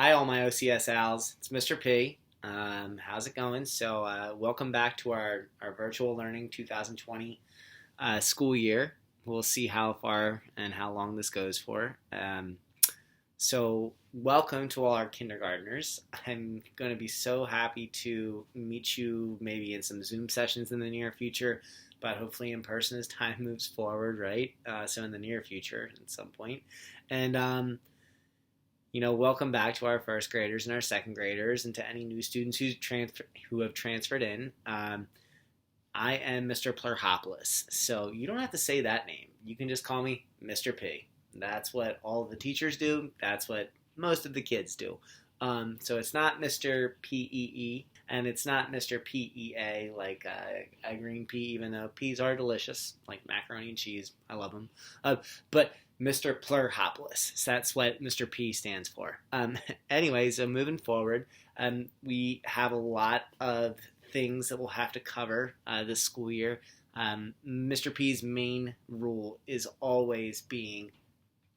Hi, all my OCS Als. It's Mr. P. How's it going? Welcome back to our virtual learning 2020 school year. We'll see how far and how long this goes for. Welcome to all our kindergartners. I'm going to be so happy to meet you maybe in some Zoom sessions in the near future, but hopefully in person as time moves forward, right? So in the near future at some point. And welcome back to our first graders and our second graders, and to any new students who have transferred in. I am Mr. Plurhopoulos, so you don't have to say that name. You can just call me Mr. P. That's what all of the teachers do. That's what most of the kids do. So it's not Mr. PEE, and it's not Mr. PEA, like a green pea, even though peas are delicious, like macaroni and cheese. I love them. But Mr. Plurhopoulos. So that's what Mr. P stands for. So moving forward, we have a lot of things that we'll have to cover this school year. Mr. P's main rule is always being,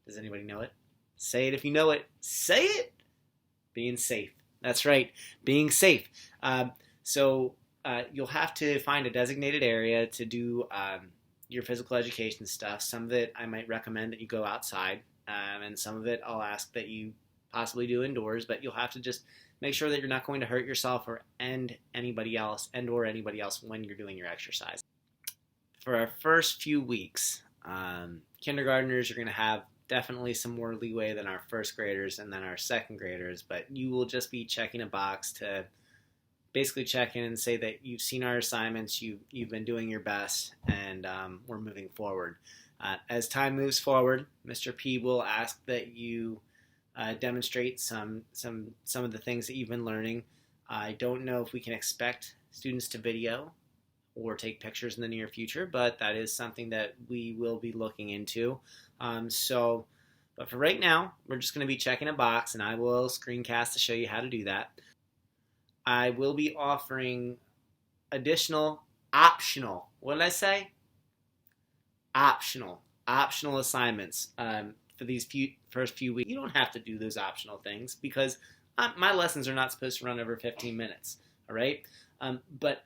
does anybody know it? Say it if you know it. Say it! Being safe. That's right, being safe. You'll have to find a designated area to do your physical education stuff. Some of it I might recommend that you go outside, and some of it I'll ask that you possibly do indoors, but you'll have to just make sure that you're not going to hurt yourself or anybody else when you're doing your exercise. For our first few weeks, kindergartners are going to have definitely some more leeway than our first graders and then our second graders, but you will just be checking a box to basically check in and say that you've seen our assignments, you've been doing your best, and we're moving forward. As time moves forward, Mr. P will ask that you demonstrate some of the things that you've been learning. I don't know if we can expect students to video or take pictures in the near future, but that is something that we will be looking into. But for right now, we're just going to be checking a box, and I will screencast to show you how to do that. I will be offering additional optional, what did I say? Optional assignments for these first few weeks. You don't have to do those optional things because my lessons are not supposed to run over 15 minutes, all right? But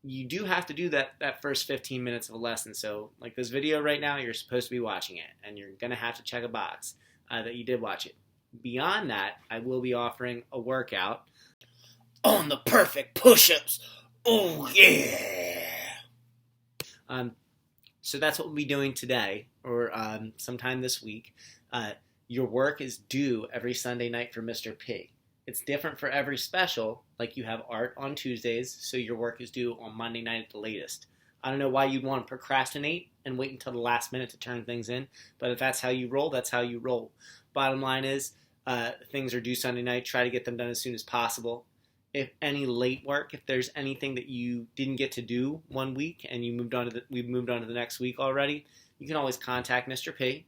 you do have to do that first 15 minutes of a lesson. So like this video right now, you're supposed to be watching it, and you're going to have to check a box that you did watch it. Beyond that, I will be offering a workout on the perfect push-ups. Oh, yeah! So that's what we'll be doing today, or sometime this week. Your work is due every Sunday night for Mr. P. It's different for every special, like you have art on Tuesdays, so your work is due on Monday night at the latest. I don't know why you'd want to procrastinate and wait until the last minute to turn things in, but if that's how you roll, that's how you roll. Bottom line is, things are due Sunday night. Try to get them done as soon as possible. If any late work, if there's anything that you didn't get to do one week and we've moved on to the next week already, you can always contact Mr. P.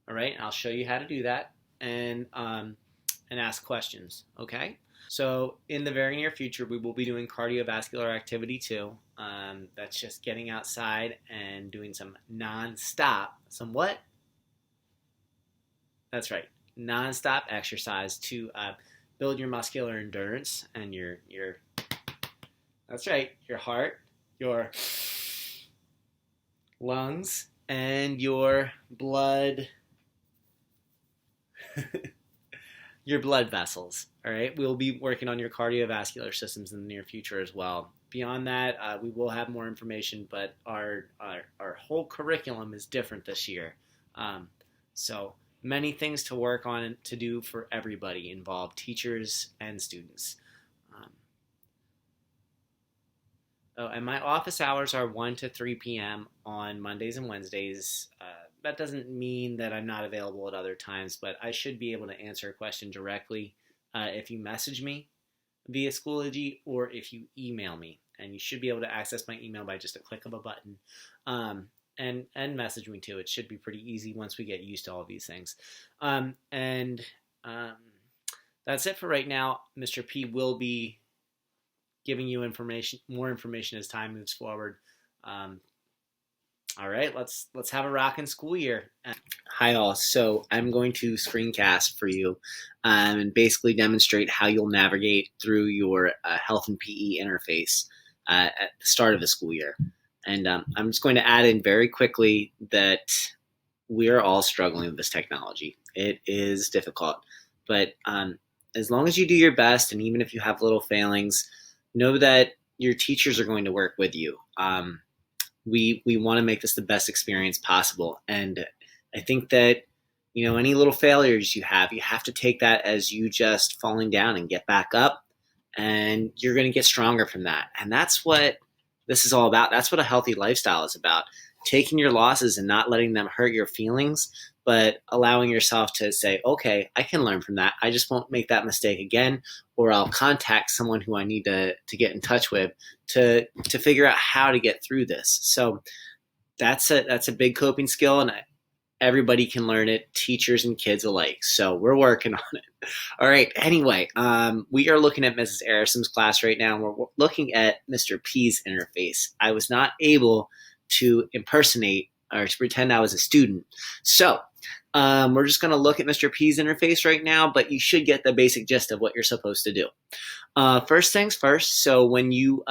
All right, and I'll show you how to do that and ask questions. Okay. So in the very near future, we will be doing cardiovascular activity too. That's just getting outside and doing some some what? That's right, non-stop exercise to build your muscular endurance and your that's right, your heart, your lungs, and your blood your blood vessels. All right, we'll be working on your cardiovascular systems in the near future as well. Beyond that, we will have more information, but our whole curriculum is different this year. So many things to work on and to do for everybody involved, teachers and students. And my office hours are 1 to 3 p.m. on Mondays and Wednesdays. That doesn't mean that I'm not available at other times, but I should be able to answer a question directly if you message me via Schoology or if you email me. And you should be able to access my email by just a click of a button. And message me too. It should be pretty easy once we get used to all these things. That's it for right now. Mr. P will be giving you more information as time moves forward. All right, let's have a rocking school year. Hi all. So I'm going to screencast for you, and basically demonstrate how you'll navigate through your health and PE interface at the start of the school year. And I'm just going to add in very quickly that we are all struggling with this technology. It is difficult, but as long as you do your best, and even if you have little failings, know that your teachers are going to work with you. We want to make this the best experience possible, and I think that any little failures you have to take that as you just falling down and get back up, and you're going to get stronger from that. And that's what this is all about. That's what a healthy lifestyle is about: taking your losses and not letting them hurt your feelings, but allowing yourself to say, okay, I can learn from that. I just won't make that mistake again, or I'll contact someone who I need to get in touch with to figure out how to get through this. So that's a big coping skill, and everybody can learn it, teachers and kids alike. So we're working on it. All right. Anyway, we are looking at Mrs. Arisom's class right now, and we're looking at Mr. P's interface. I was not able to impersonate or to pretend I was a student. So we're just going to look at Mr. P's interface right now, but you should get the basic gist of what you're supposed to do. First things first, so when you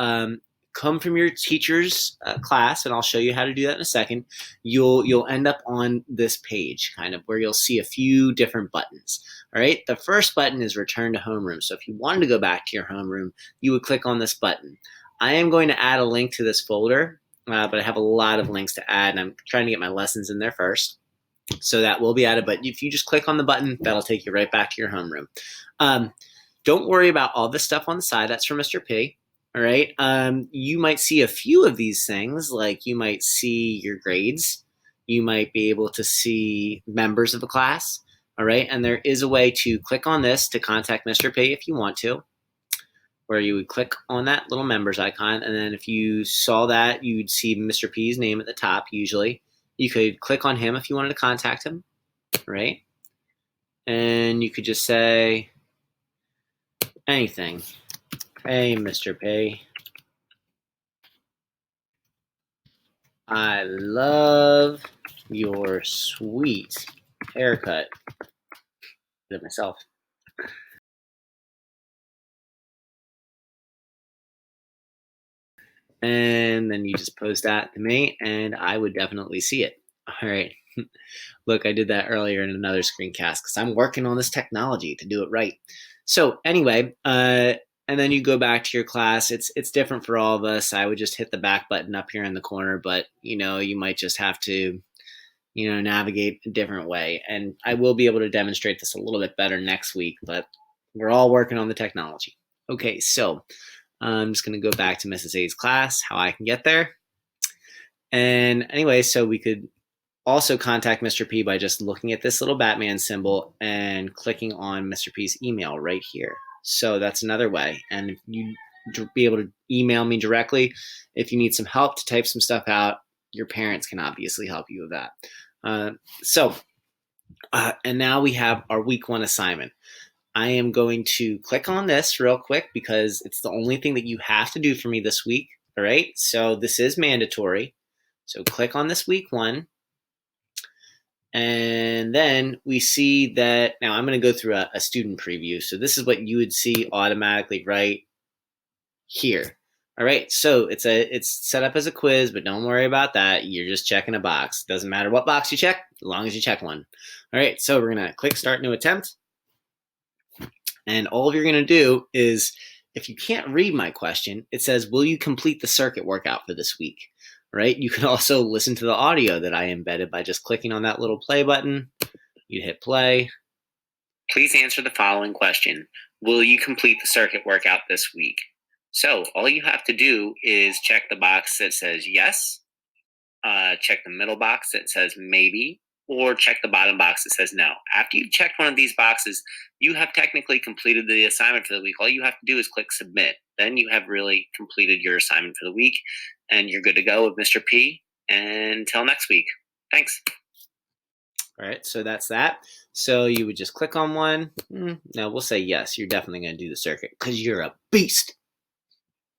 come from your teacher's class, and I'll show you how to do that in a second, you'll end up on this page, kind of where you'll see a few different buttons. All right, the first button is Return to Homeroom. So if you wanted to go back to your homeroom, you would click on this button. I am going to add a link to this folder, but I have a lot of links to add, and I'm trying to get my lessons in there first. So that will be added, but if you just click on the button, that'll take you right back to your homeroom. Don't worry about all this stuff on the side. That's for Mr. P. All right. You might see a few of these things, like you might see your grades. You might be able to see members of the class. All right. And there is a way to click on this to contact Mr. P if you want to, where you would click on that little members icon. And then if you saw that, you'd see Mr. P's name at the top usually. You could click on him if you wanted to contact him. Right. And you could just say anything. Hey, Mr. P. I love your sweet haircut. Did it myself. And then you just post that to me, and I would definitely see it. All right. Look, I did that earlier in another screencast because I'm working on this technology to do it right. So anyway, and then you go back to your class. It's different for all of us. I would just hit the back button up here in the corner, but you might just have to navigate a different way. And I will be able to demonstrate this a little bit better next week, but we're all working on the technology. Okay, so I'm just going to go back to Mrs. A's class, how I can get there. And anyway, so we could also contact Mr. P by just looking at this little Batman symbol and clicking on Mr. P's email right here. So that's another way. And if you be able to email me directly, if you need some help to type some stuff out, your parents can obviously help you with that. And now we have our week 1 assignment. I am going to click on this real quick because it's the only thing that you have to do for me this week. All right. So this is mandatory. So click on this week 1. And then we see that now I'm going to go through a student preview. So this is what you would see automatically right here. All right. So it's set up as a quiz, but don't worry about that. You're just checking a box. Doesn't matter what box you check, as long as you check one. All right. So we're going to click Start New Attempt. And all you're going to do is, if you can't read my question, it says, will you complete the circuit workout for this week? Right? You can also listen to the audio that I embedded by just clicking on that little play button. You hit play. Please answer the following question. Will you complete the circuit workout this week? So all you have to do is check the box that says yes, check the middle box that says maybe, or check the bottom box that says no. After you've checked one of these boxes, you have technically completed the assignment for the week. All you have to do is click submit. Then you have really completed your assignment for the week, and you're good to go with Mr. P. And until next week. Thanks. All right, so that's that. So you would just click on one. No, we'll say yes. You're definitely going to do the circuit because you're a beast.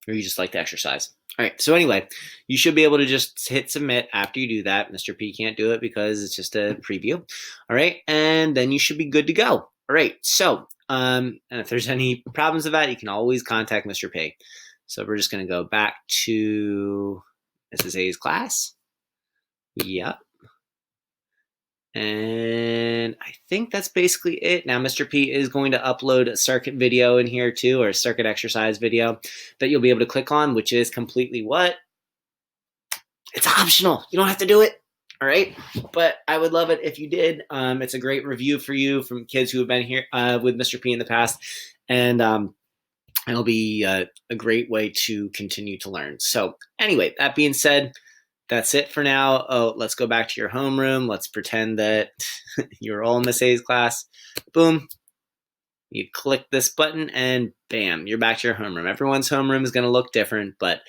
Or you just like to exercise. All right, so anyway, you should be able to just hit submit after you do that. Mr. P can't do it because it's just a preview. All right, and then you should be good to go. All right, so and if there's any problems with that, you can always contact Mr. P. So we're just going to go back to Mrs. A's class. Yep. And I think that's basically it. Now, Mr. P is going to upload a circuit video in here too, or a circuit exercise video that you'll be able to click on, which is completely what? It's optional. You don't have to do it. All right. But I would love it if you did. It's a great review for you from kids who have been here with Mr. P in the past. And it'll be a great way to continue to learn. So anyway, that being said, that's it for now. Oh, let's go back to your homeroom. Let's pretend that you're all in Miss A's class. Boom. You click this button and bam, you're back to your homeroom. Everyone's homeroom is going to look different, but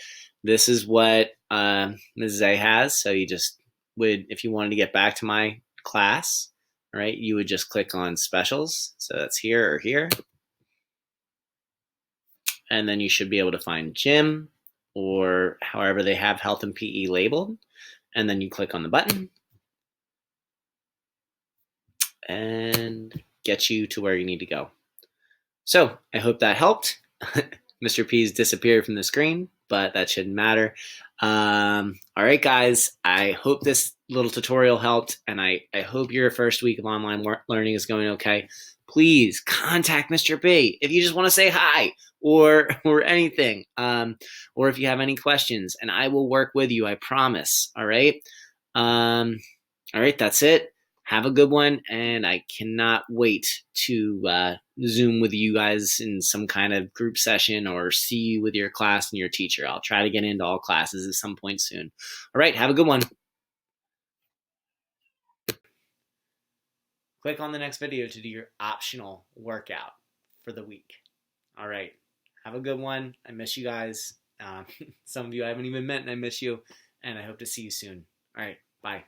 this is what Mrs. A has. So you just would, if you wanted to get back to my class, right, you would just click on specials. So that's here or here. And then you should be able to find gym or however they have health and PE labeled. And then you click on the button and get you to where you need to go. So I hope that helped. Mr. P's disappeared from the screen, but that shouldn't matter. All right, guys, I hope this little tutorial helped, and I hope your first week of online learning is going okay. Please contact Mr. P if you just want to say hi or anything, or if you have any questions, and I will work with you, I promise. All right? All right, that's it. Have a good one, and I cannot wait to Zoom with you guys in some kind of group session or see you with your class and your teacher. I'll try to get into all classes at some point soon. All right, have a good one. Click on the next video to do your optional workout for the week. All right, have a good one. I miss you guys. Some of you I haven't even met, and I miss you, and I hope to see you soon. All right, bye.